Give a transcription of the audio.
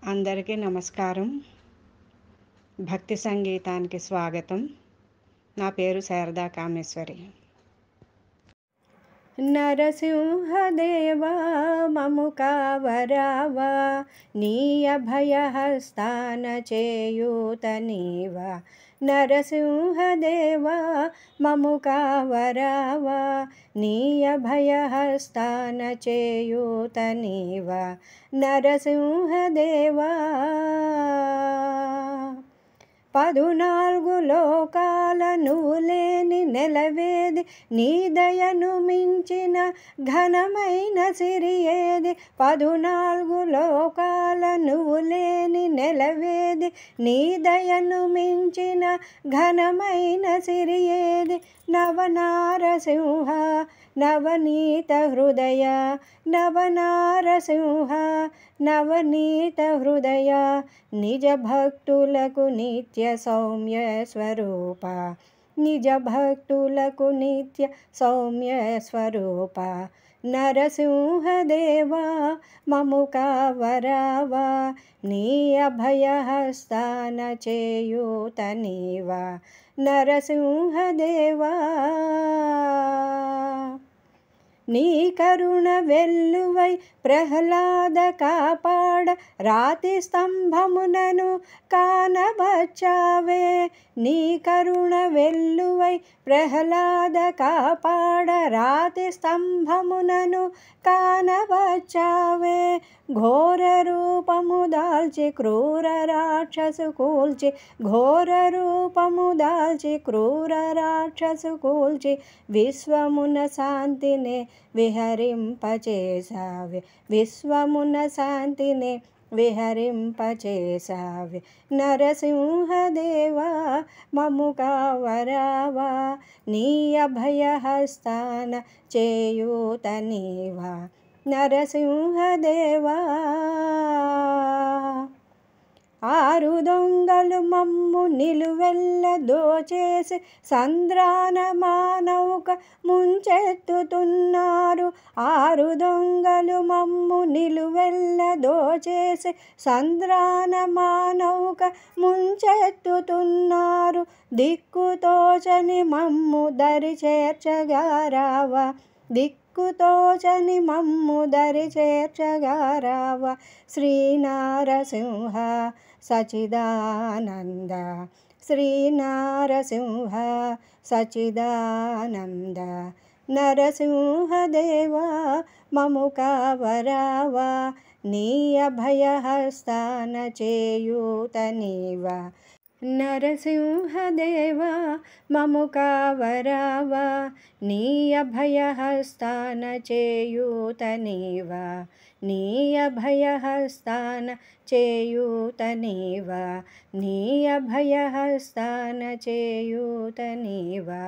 అందరికీ నమస్కారం. భక్తి సంగీతానికి స్వాగతం. నా పేరు శారదా కామేశ్వరి. నరసింహదేవా మము కావరావా, నీ అభయహస్తాన చేయూత నీవా. నరసింహదేవా మము కావరావా, నీ అభయహస్తాన చేయూత నీవా. నరసింహదేవా 14 లోకాల నువ్వు లేని నెలవేది, నీ దయను మించిన ఘనమైన సిరి ఏది. 14 లోకాల నువ్వు లేని నెలవేది, నీ దయను మించిన ఘనమైన సిరి ఏది. నవనారసింహ నవనీత హృదయ, నవనారసింహ నవనీత హృదయ, నిజ భక్తులకు నిత్య సౌమ్య స్వరూప. నిజ భక్తులకు నిత్య సౌమ్య స్వరూప. నరసింహదేవా మము కావరావా, నీ అభయహస్తాన చేయూత నీవా. నరసింహదేవా నీ కరుణ వెల్లువై ప్రహ్లాద కాపాడ, రాతి స్తంభమునను కానవచ్చావే. నీ కరుణ వెల్లువై ప్రహ్లాద కాపాడ, రాతి స్తంభమునను కానవచ్చావే. ఘోర రూపము దాల్చి క్రూర రాక్షసు కూల్చి, ఘోర రూపము దాల్చి క్రూర రాక్షసు కూల్చి, విశ్వమున శాంతినే విహరింపచేసావే. విశ్వమున శాంతినే విహరింపచేసావే. నరసింహదేవా మము కావరావా, నీ అభయహస్తాన చేయూత నీవా. నరసింహదేవా 6 దొంగలు మమ్ము నిలువెల్ల దోచేసి, సంద్రాన మానవుక ముంచెత్తుతున్నారు. 6 దొంగలు మమ్ము నిలువెల్ల దోచేసి, సంద్రాన మానవుక ముంచెత్తుతున్నారు. దిక్కుతోచని మమ్ము దరి చేర్చగారావా, దిక్కుతోచని మమ్ము దరి చేర్చగారావా. శ్రీనారసింహ సచిదానంద, శ్రీనారసింహ సచిదానంద. నరసింహదేవా మము కావరావా, నీ అభయహస్తాన చేయూత నీవా. నరసింహదేవా మము కావరావా, నీ అభయహస్తాన చేయూత నీవా. నీ అభయహస్తాన చేయూత నీవా. నీ అభయహస్తాన చేయూత నీవా.